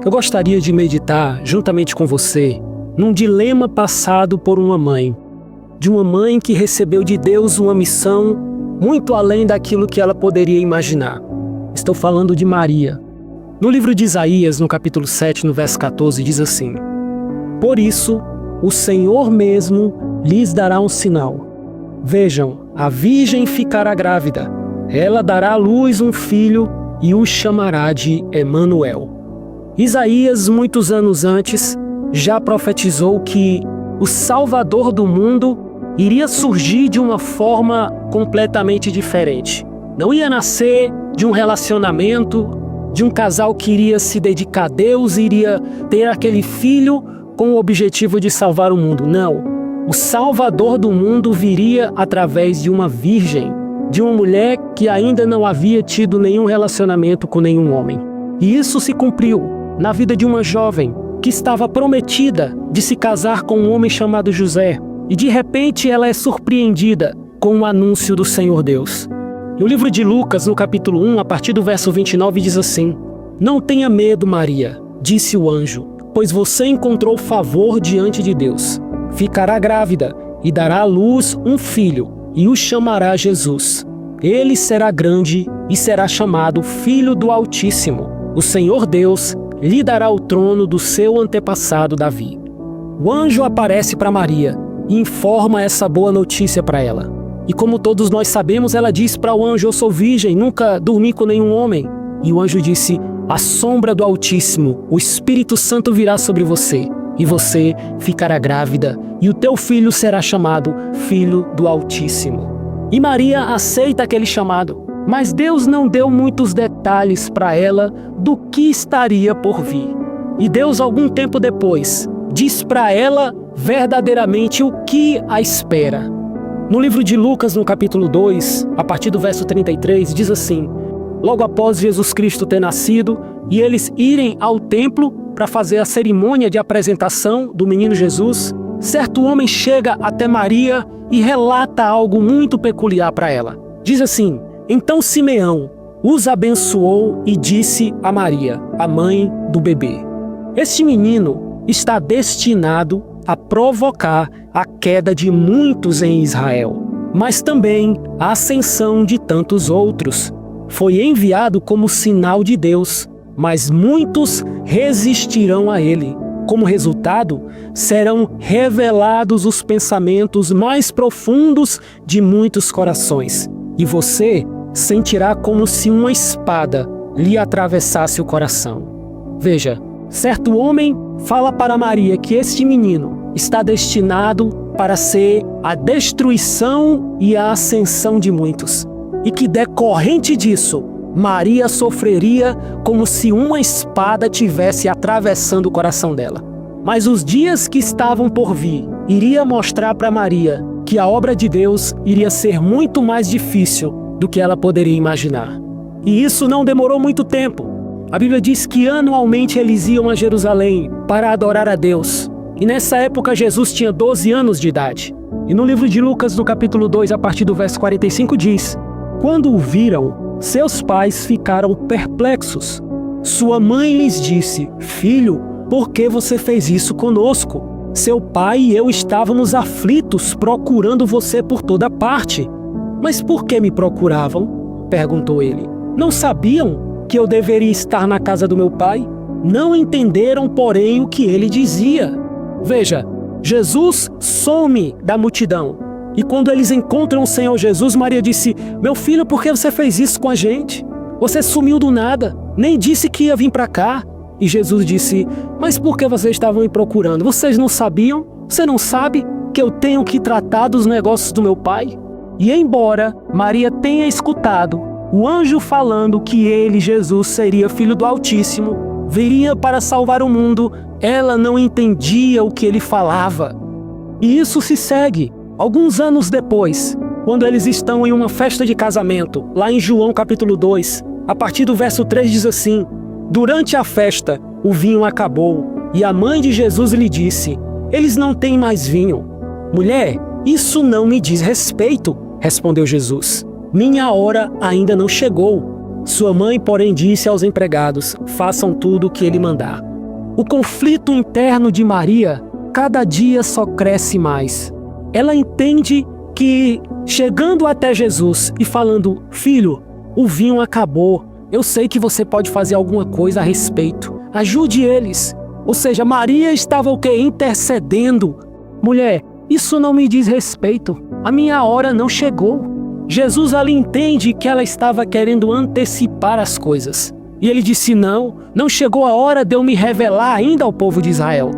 Eu gostaria de meditar juntamente com você num dilema passado por uma mãe, de uma mãe que recebeu de Deus uma missão muito além daquilo que ela poderia imaginar. Estou falando de Maria. No livro de Isaías, no capítulo 7, no verso 14, diz assim: Por isso, o Senhor mesmo lhes dará um sinal. Vejam, a virgem ficará grávida. Ela dará à luz um filho e o chamará de Emanuel. Isaías, muitos anos antes, já profetizou que o Salvador do mundo iria surgir de uma forma completamente diferente. Não ia nascer de um relacionamento, de um casal que iria se dedicar a Deus, iria ter aquele filho com o objetivo de salvar o mundo. Não. O Salvador do mundo viria através de uma virgem, de uma mulher que ainda não havia tido nenhum relacionamento com nenhum homem. E isso se cumpriu na vida de uma jovem que estava prometida de se casar com um homem chamado José. E de repente ela é surpreendida com o anúncio do Senhor Deus. No livro de Lucas, no capítulo 1, a partir do verso 29, diz assim: Não tenha medo, Maria, disse o anjo, pois você encontrou favor diante de Deus. Ficará grávida e dará à luz um filho, e o chamará Jesus. Ele será grande e será chamado Filho do Altíssimo. O Senhor Deus lhe dará o trono do seu antepassado Davi. O anjo aparece para Maria e informa essa boa notícia para ela. E como todos nós sabemos, ela diz para o anjo: Eu sou virgem, nunca dormi com nenhum homem. E o anjo disse: A sombra do Altíssimo, o Espírito Santo virá sobre você, e você ficará grávida, e o teu filho será chamado Filho do Altíssimo. E Maria aceita aquele chamado, mas Deus não deu muitos detalhes para ela do que estaria por vir. E Deus, algum tempo depois, diz para ela verdadeiramente o que a espera. No livro de Lucas, no capítulo 2, a partir do verso 33, diz assim: Logo após Jesus Cristo ter nascido e eles irem ao templo para fazer a cerimônia de apresentação do menino Jesus, certo homem chega até Maria e relata algo muito peculiar para ela. Diz assim: Então Simeão os abençoou e disse a Maria, a mãe do bebê: Este menino está destinado a provocar a queda de muitos em Israel, mas também a ascensão de tantos outros. Foi enviado como sinal de Deus, mas muitos resistirão a ele. Como resultado, serão revelados os pensamentos mais profundos de muitos corações, e você sentirá como se uma espada lhe atravessasse o coração. Veja, certo homem fala para Maria que este menino está destinado para ser a destruição e a ascensão de muitos, e que decorrente disso, Maria sofreria como se uma espada tivesse atravessando o coração dela. Mas os dias que estavam por vir iria mostrar para Maria que a obra de Deus iria ser muito mais difícil do que ela poderia imaginar. E isso não demorou muito tempo. A Bíblia diz que anualmente eles iam a Jerusalém para adorar a Deus. E nessa época Jesus tinha 12 anos de idade. E no livro de Lucas, no capítulo 2, a partir do verso 45, diz: Quando o viram, seus pais ficaram perplexos. Sua mãe lhes disse: Filho, por que você fez isso conosco? Seu pai e eu estávamos aflitos, procurando você por toda parte. Mas por que me procuravam? Perguntou ele. Não sabiam que eu deveria estar na casa do meu pai? Não entenderam, porém, o que ele dizia. Veja, Jesus some da multidão. E quando eles encontram o Senhor Jesus, Maria disse: Meu filho, por que você fez isso com a gente? Você sumiu do nada, nem disse que ia vir para cá. E Jesus disse: Mas por que vocês estavam me procurando? Vocês não sabiam? Você não sabe que eu tenho que tratar dos negócios do meu pai? E embora Maria tenha escutado o anjo falando que ele, Jesus, seria filho do Altíssimo, viria para salvar o mundo, ela não entendia o que ele falava. E isso se segue. Alguns anos depois, quando eles estão em uma festa de casamento, lá em João capítulo 2, a partir do verso 3 diz assim: Durante a festa, o vinho acabou, e a mãe de Jesus lhe disse: Eles não têm mais vinho. Mulher, isso não me diz respeito, respondeu Jesus. Minha hora ainda não chegou. Sua mãe, porém, disse aos empregados: Façam tudo o que ele mandar. O conflito interno de Maria cada dia só cresce mais. Ela entende que, chegando até Jesus e falando: filho, o vinho acabou, eu sei que você pode fazer alguma coisa a respeito, ajude eles. Ou seja, Maria estava o quê? Intercedendo. Mulher, isso não me diz respeito, a minha hora não chegou. Jesus ali entende que ela estava querendo antecipar as coisas. E ele disse: não chegou a hora de eu me revelar ainda ao povo de Israel.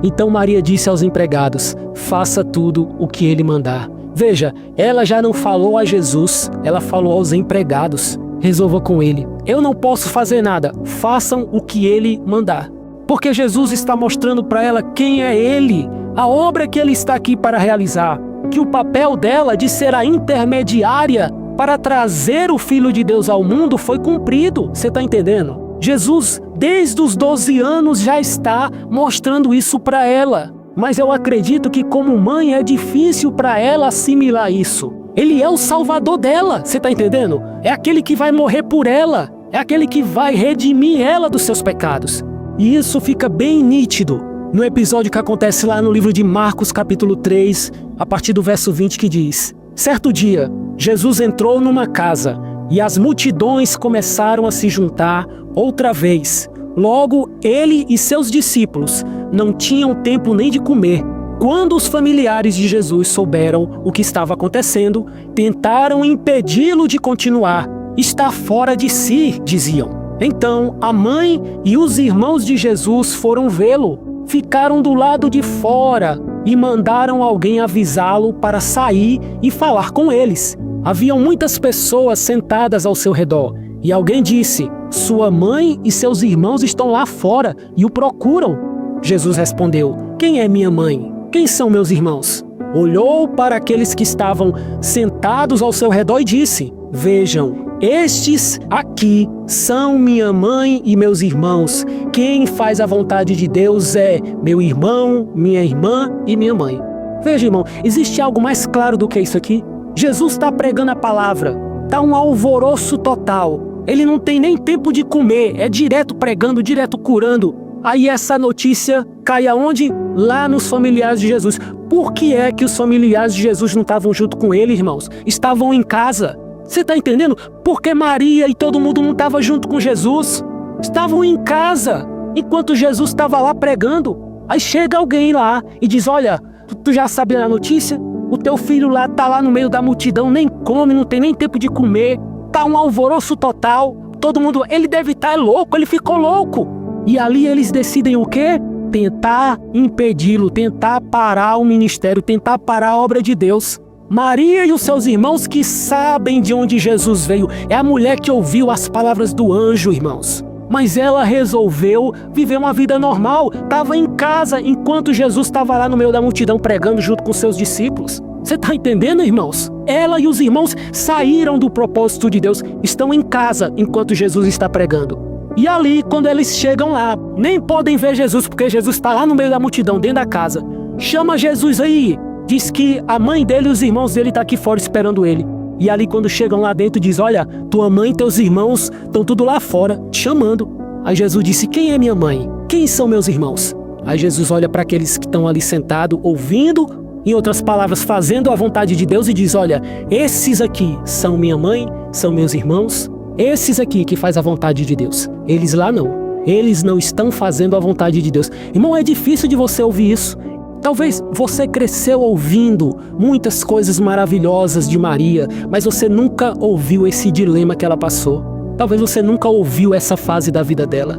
Então Maria disse aos empregados: faça tudo o que ele mandar. Veja, ela já não falou a Jesus, ela falou aos empregados: resolva com ele. Eu não posso fazer nada, façam o que ele mandar. Porque Jesus está mostrando para ela quem é ele, a obra que ele está aqui para realizar, que o papel dela de ser a intermediária para trazer o Filho de Deus ao mundo foi cumprido. Você está entendendo? Jesus, desde os 12 anos, já está mostrando isso para ela. Mas eu acredito que, como mãe, é difícil para ela assimilar isso. Ele é o salvador dela, você está entendendo? É aquele que vai morrer por ela, é aquele que vai redimir ela dos seus pecados. E isso fica bem nítido no episódio que acontece lá no livro de Marcos, capítulo 3, a partir do verso 20, que diz: certo dia, Jesus entrou numa casa e as multidões começaram a se juntar outra vez. Logo, ele e seus discípulos não tinham tempo nem de comer. Quando os familiares de Jesus souberam o que estava acontecendo, tentaram impedi-lo de continuar. Está fora de si, diziam. Então, a mãe e os irmãos de Jesus foram vê-lo. Ficaram do lado de fora e mandaram alguém avisá-lo para sair e falar com eles. Haviam muitas pessoas sentadas ao seu redor. E alguém disse: sua mãe e seus irmãos estão lá fora e o procuram. Jesus respondeu: quem é minha mãe? Quem são meus irmãos? Olhou para aqueles que estavam sentados ao seu redor e disse: vejam, estes aqui são minha mãe e meus irmãos. Quem faz a vontade de Deus é meu irmão, minha irmã e minha mãe. Veja, irmão, existe algo mais claro do que isso aqui? Jesus está pregando a palavra, está um alvoroço total. Ele não tem nem tempo de comer, é direto pregando, direto curando. Aí essa notícia cai aonde? Lá nos familiares de Jesus. Por que é que os familiares de Jesus não estavam junto com ele, irmãos? Estavam em casa. Você está entendendo? Porque Maria e todo mundo não estava junto com Jesus. Estavam em casa, enquanto Jesus estava lá pregando. Aí chega alguém lá e diz: olha, tu já sabe a notícia? O teu filho lá está lá no meio da multidão, nem come, não tem nem tempo de comer. Tá um alvoroço total. Todo mundo, ele deve estar louco, ele ficou louco. E ali eles decidem o quê? Tentar impedi-lo, tentar parar o ministério, tentar parar a obra de Deus. Maria e os seus irmãos que sabem de onde Jesus veio. É a mulher que ouviu as palavras do anjo, irmãos. Mas ela resolveu viver uma vida normal. Estava em casa enquanto Jesus estava lá no meio da multidão pregando junto com seus discípulos. Você está entendendo, irmãos? Ela e os irmãos saíram do propósito de Deus. Estão em casa enquanto Jesus está pregando. E ali, quando eles chegam lá, nem podem ver Jesus, porque Jesus está lá no meio da multidão, dentro da casa. Chama Jesus aí. Diz que a mãe dele e os irmãos dele estão aqui fora esperando ele. E ali, quando chegam lá dentro, diz: olha, tua mãe e teus irmãos estão tudo lá fora, te chamando. Aí Jesus disse: quem é minha mãe? Quem são meus irmãos? Aí Jesus olha para aqueles que estão ali sentados, ouvindo, em outras palavras, fazendo a vontade de Deus, e diz: olha, esses aqui são minha mãe, são meus irmãos. Esses aqui que faz a vontade de Deus. Eles lá não. Eles não estão fazendo a vontade de Deus. Irmão, é difícil de você ouvir isso. Talvez você cresceu ouvindo muitas coisas maravilhosas de Maria, mas você nunca ouviu esse dilema que ela passou. Talvez você nunca ouviu essa fase da vida dela.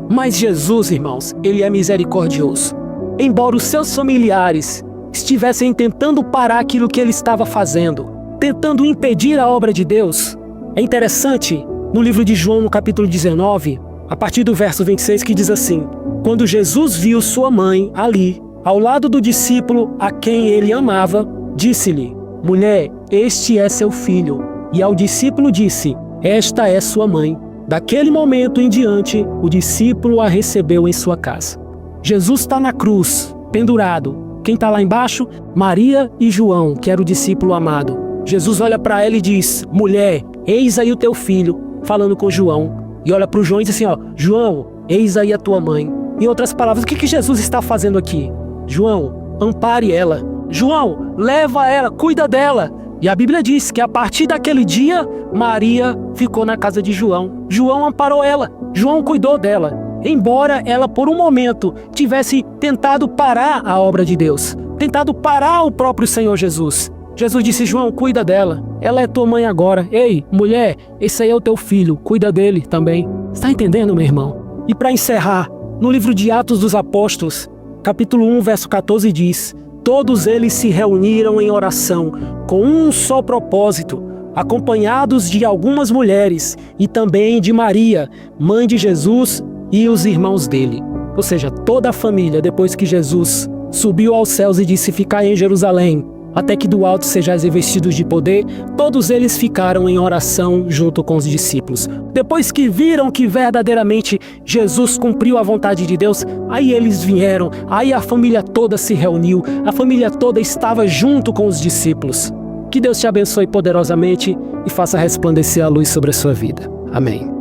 Mas Jesus, irmãos, ele é misericordioso. Embora os seus familiares estivessem tentando parar aquilo que ele estava fazendo, tentando impedir a obra de Deus, é interessante, no livro de João, no capítulo 19, a partir do verso 26, que diz assim: quando Jesus viu sua mãe ali, ao lado do discípulo a quem ele amava, disse-lhe: mulher, este é seu filho. E ao discípulo disse: esta é sua mãe. Daquele momento em diante, o discípulo a recebeu em sua casa. Jesus está na cruz, pendurado. Quem está lá embaixo? Maria e João, que era o discípulo amado. Jesus olha para ela e diz: mulher, eis aí o teu filho, falando com João. E olha para o João e diz assim: ó, João, eis aí a tua mãe. Em outras palavras, o que Jesus está fazendo aqui? João, ampare ela. João, leva ela, cuida dela. E a Bíblia diz que a partir daquele dia, Maria ficou na casa de João. João amparou ela, João cuidou dela. Embora ela, por um momento, tivesse tentado parar a obra de Deus, tentado parar o próprio Senhor Jesus. Jesus disse, João, cuida dela. Ela é tua mãe agora. Ei, mulher, esse aí é o teu filho, cuida dele também. Está entendendo, meu irmão? E para encerrar, no livro de Atos dos Apóstolos, capítulo 1, verso 14 diz, todos eles se reuniram em oração, com um só propósito, acompanhados de algumas mulheres e também de Maria, mãe de Jesus, e os irmãos dele. Ou seja, toda a família, depois que Jesus subiu aos céus e disse, ficai em Jerusalém, até que do alto sejais revestidos de poder, todos eles ficaram em oração junto com os discípulos. Depois que viram que verdadeiramente Jesus cumpriu a vontade de Deus, aí eles vieram, aí a família toda se reuniu, a família toda estava junto com os discípulos. Que Deus te abençoe poderosamente e faça resplandecer a luz sobre a sua vida. Amém.